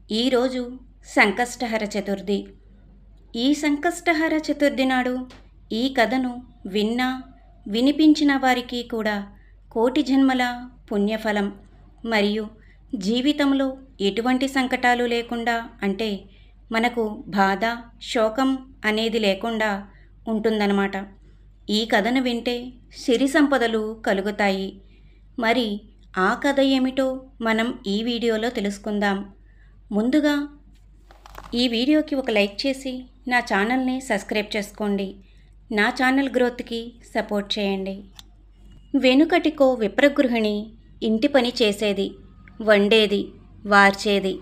ఈరోజు సంకష్టహర చతుర్థి. ఈ సంకష్టహర చతుర్థి నాడు ఈ కథను విన్నా వినిపించిన వారికి కూడా కోటి జన్మల పుణ్యఫలం మరియు జీవితంలో ఎటువంటి సంకటాలు లేకుండా, అంటే మనకు బాధ శోకం అనేది లేకుండా ఉంటుందన్నమాట. ఈ కథను వింటే సిరి సంపదలు కలుగుతాయి. మరి ఆ కథ ఏమిటో మనం ఈ వీడియోలో తెలుసుకుందాం. ముందుగా ఈ వీడియోకి ఒక లైక్ చేసి నా ఛానల్ని సబ్స్క్రైబ్ చేసుకోండి. నా ఛానల్ గ్రోత్కి సపోర్ట్ చేయండి. వెనుకటికో విప్రగృహిణి ఇంటి పని చేసేది, వండేది, వార్చేది,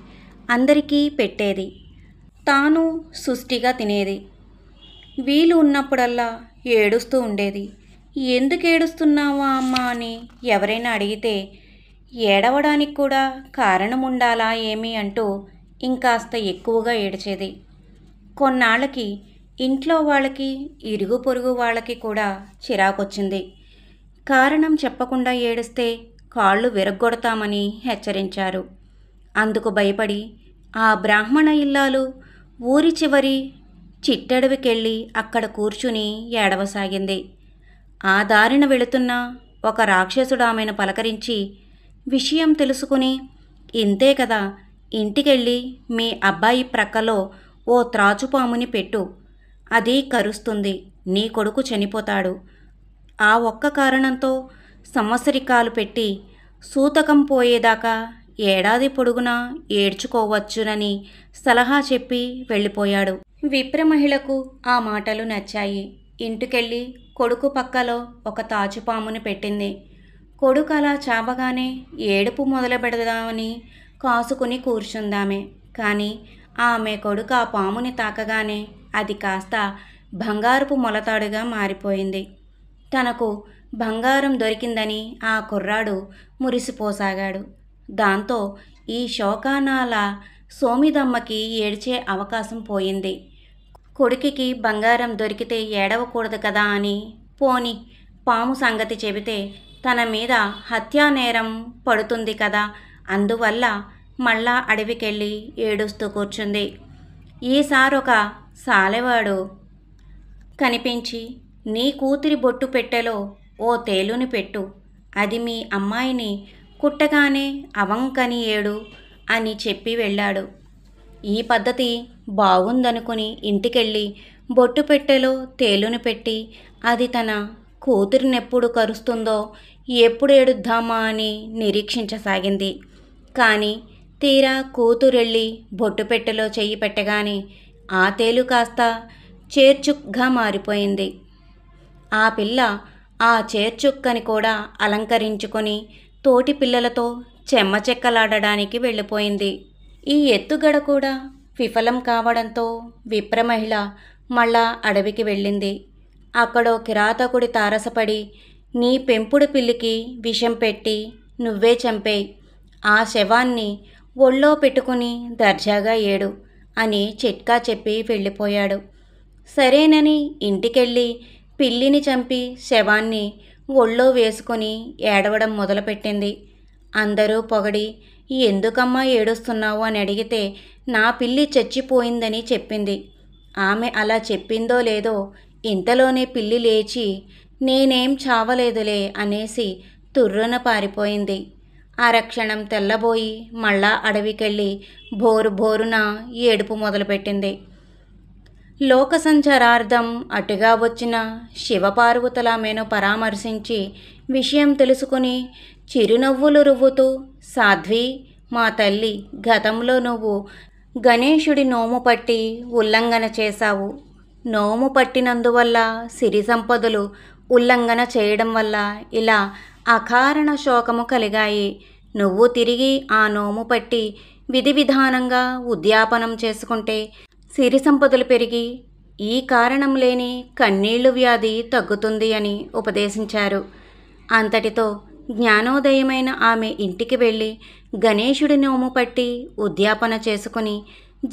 అందరికీ పెట్టేది, తాను సుష్టిగా తినేది. వీలు ఉన్నప్పుడల్లా ఏడుస్తూ ఉండేది. ఎందుకు ఏడుస్తున్నావా అమ్మా అని ఎవరైనా అడిగితే ఏడవడానికి కూడా కారణం ఉండాలా ఏమి అంటూ ఇంకాస్త ఎక్కువగా ఏడ్చేది. కొన్నాళ్ళకి ఇంట్లో వాళ్ళకి ఇరుగు పొరుగు వాళ్ళకి కూడా చిరాకొచ్చింది. కారణం చెప్పకుండా ఏడిస్తే కాళ్ళు విరగ్గొడతామని హెచ్చరించారు. అందుకు భయపడి ఆ బ్రాహ్మణ ఇల్లాలు ఊరి చివరి చిట్టడవికెళ్ళి అక్కడ కూర్చుని ఏడవసాగింది. ఆ దారిన వెళుతున్న ఒక రాక్షసుడు ఆమెను పలకరించి విషయం తెలుసుకుని, ఇంతే కదా, ఇంటికెళ్ళి మీ అబ్బాయి ప్రక్కలో ఓ త్రాచుపాముని పెట్టు, అది కరుస్తుంది, నీ కొడుకు చనిపోతాడు. ఆ ఒక్క కారణంతో సంవత్సరికాలు పెట్టి సూతకం పోయేదాకా ఏడాది పొడుగునా ఏడ్చుకోవచ్చునని సలహా చెప్పి వెళ్ళిపోయాడు. విప్రమహిళకు ఆ మాటలు నచ్చాయి. ఇంటికెళ్ళి కొడుకు పక్కలో ఒక తాచుపాముని పెట్టింది. కొడుకు అలా చావగానే ఏడుపు మొదలు పెడదామని కాసుకుని కూర్చుందామె. కానీ ఆమె కొడుకు ఆ పాముని తాకగానే అది కాస్త బంగారపు మొలతాడుగా మారిపోయింది. తనకు బంగారం దొరికిందని ఆ కుర్రాడు మురిసిపోసాగాడు. దాంతో ఈ శోకానాల సోమిదమ్మకి ఏడ్చే అవకాశం పోయింది. కొడుకుకి బంగారం దొరికితే ఏడవకూడదు కదా అని, పోని పాము సంగతి చెబితే తన మీద హత్యానేరం పడుతుంది కదా, అందువల్ల మళ్ళా అడవికెళ్ళి ఏడుస్తూ కూర్చుంది. ఈసారొక సాలెవాడు కనిపించి, నీ కూతురి బొట్టు పెట్టెలో ఓ తేలుని పెట్టు, అది మీ అమ్మాయిని కుట్టగానే అవంకని ఏడు అని చెప్పి వెళ్ళాడు. ఈ పద్ధతి బాగుందనుకుని ఇంటికెళ్ళి బొట్టు పెట్టెలో తేలుని పెట్టి అది తన కూతురినెప్పుడు కరుస్తుందో ఎప్పుడు ఏడుద్దామా అని నిరీక్షించసాగింది. కానీ తీరా కూతురెళ్ళి బొట్టు పెట్టెలో చెయ్యి పెట్టగానే ఆ తేలు కాస్త చేర్చుక్గా మారిపోయింది. ఆ పిల్ల ఆ చేర్చుక్కని కూడా అలంకరించుకొని తోటి పిల్లలతో చెమ్మచెక్కలాడడానికి వెళ్ళిపోయింది. ఈ ఎత్తుగడ కూడా విఫలం కావడంతో విప్రమహిళ మళ్ళా అడవికి వెళ్ళింది. అక్కడో కిరాతకుడి తారసపడి, నీ పెంపుడు పిల్లికి విషం పెట్టి నువ్వే చంపేయ్, ఆ శవాన్ని ఒళ్ళో పెట్టుకుని దర్జాగా ఏడు అని చిట్కా చెప్పి వెళ్ళిపోయాడు. సరేనని ఇంటికెళ్ళి పిల్లిని చంపి శవాన్ని ఒళ్ళో వేసుకొని ఏడవడం మొదలుపెట్టింది. అందరూ పొగడి, ఎందుకమ్మా ఏడుస్తున్నావు అని అడిగితే నా పిల్లి చచ్చిపోయిందని చెప్పింది. ఆమె అలా చెప్పిందో లేదో ఇంతలోనే పిల్లి లేచి నేనేం చావలేదులే అనేసి తుర్రున పారిపోయింది. అరక్షణం తెల్లబోయి మళ్ళా అడవికెళ్ళి బోరు బోరున ఏడుపు మొదలుపెట్టింది. లోక సంచారార్థం అటుగా వచ్చిన శివపార్వతులామెను పరామర్శించి విషయం తెలుసుకుని చిరునవ్వులు రువ్వుతూ, సాధ్వి, మా తల్లి, గతంలో నువ్వు గణేశుడి నోము పట్టి ఉల్లంఘన చేశావు. నోము పట్టినందువల్ల సిరి సంపదలు ఉల్లంఘన చేయడం వల్ల ఇలా అకారణ శోకము కలిగాయి. నువ్వు తిరిగి ఆ నోము పట్టి విధి విధానంగా ఉద్యాపనం చేసుకుంటే సిరి సంపదలు పెరిగి ఈ కారణం లేని కన్నీళ్లు వ్యాధి తగ్గుతుంది అని ఉపదేశించారు. అంతటితో జ్ఞానోదయమైన ఆమె ఇంటికి వెళ్ళి గణేశుడి నోము పట్టి ఉద్యాపన చేసుకుని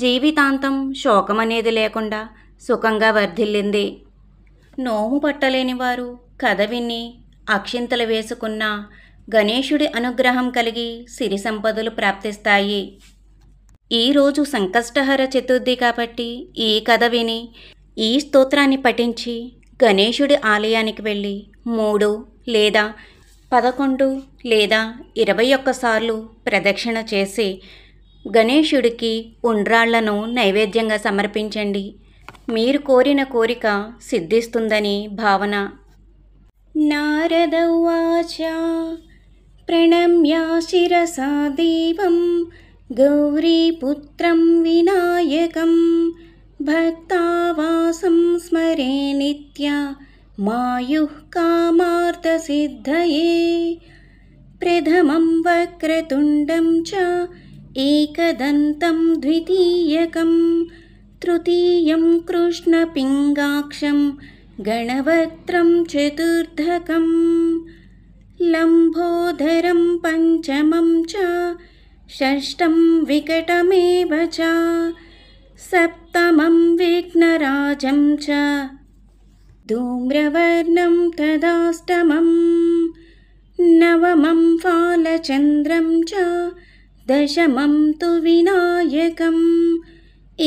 జీవితాంతం శోకమనేది లేకుండా సుఖంగా వర్ధిల్లింది. నోము పట్టలేని వారు కథ విని అక్షింతలు వేసుకున్న గణేశుడి అనుగ్రహం కలిగి సిరి సంపదలు ప్రాప్తిస్తాయి. ఈరోజు సంకష్టహర చతుర్థి కాబట్టి ఈ కథ విని ఈ స్తోత్రాన్ని పఠించి గణేశుడి ఆలయానికి వెళ్ళి 3 లేదా 11 లేదా 21 సార్లు ప్రదక్షిణ చేసి గణేశుడికి ఉండ్రాళ్లను నైవేద్యంగా సమర్పించండి. మీరు కోరిన కోరిక సిద్ధిస్తుందని భావన. నారద ఉవాచ ప్రణమ్య శిరసా దేవం గౌరీపుత్రం వినాయకం భక్తావాసం స్మరే నిత్య మాయుః కామార్థసిద్ధయే ప్రథమం వక్రతుండం చ ఏకదంతం ద్వితీయకం తృతీయం కృష్ణపింగాక్షం గణవక్త్రం చతుర్థకం లంబోదరం పంచమం చ షష్టం వికటమేవ చ సప్తమం విఘ్నరాజం చ ధూమ్రవర్ణం తదాష్టమం నవమం ఫాలచంద్రం చ దశమం తు వినాయకం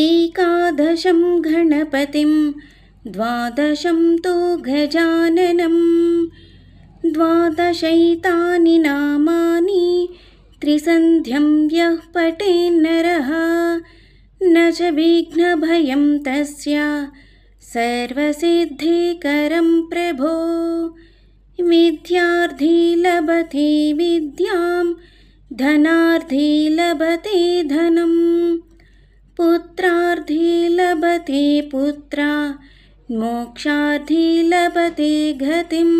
ఏకాదశం గణపతిం ద్వాదశం తు గజాననం ద్వాదశైతాని నామాని త్రిసంధ్యం యః పఠేన్నరః న చ విఘ్నభయం తస్య సర్వసిద్ధికరం ప్రభో విద్యార్థి లభతే విద్యాం ధనార్థి లభతే ధనం పుత్రార్థి లభతే పుత్రా మోక్షార్థి లభతే గతిం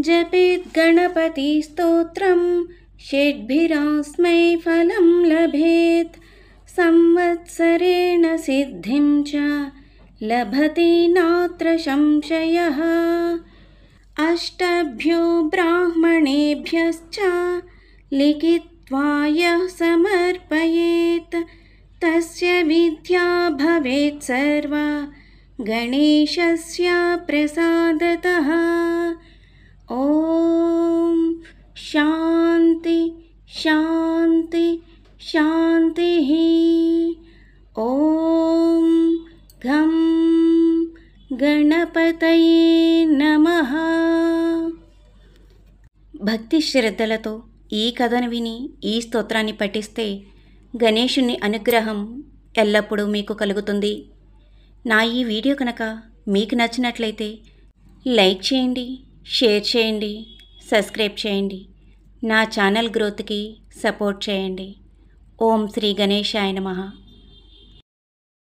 జపేత్ గణపతి స్తోత్రం షడ్భిరాస్మై ఫలం లభేత్ సంవత్సరేణ సిద్ధిం చ లభతే నాత్ర సంశయః అష్టభ్యో బ్రాహ్మణేభ్యశ్చ లిఖిత్వా యః సమర్పయేత్ తస్య విద్యా భవేత్ సర్వా గణేశస్య ప్రసాదతః. ఓం శాంతి శాంతి శాంతి. ఓం ఘం గణపతయే నమః. భక్తి శ్రద్ధలతో ఈ కథను విని ఈ స్తోత్రాన్ని పఠిస్తే గణేశుని అనుగ్రహం ఎల్లప్పుడూ మీకు కలుగుతుంది. నా ఈ వీడియో కనుక మీకు నచ్చినట్లయితే లైక్ చేయండి, షేర్ చేయండి, సబ్స్క్రైబ్ చేయండి. నా ఛానల్ గ్రోత్కి సపోర్ట్ చేయండి. ఓం శ్రీ గణేశాయ నమః.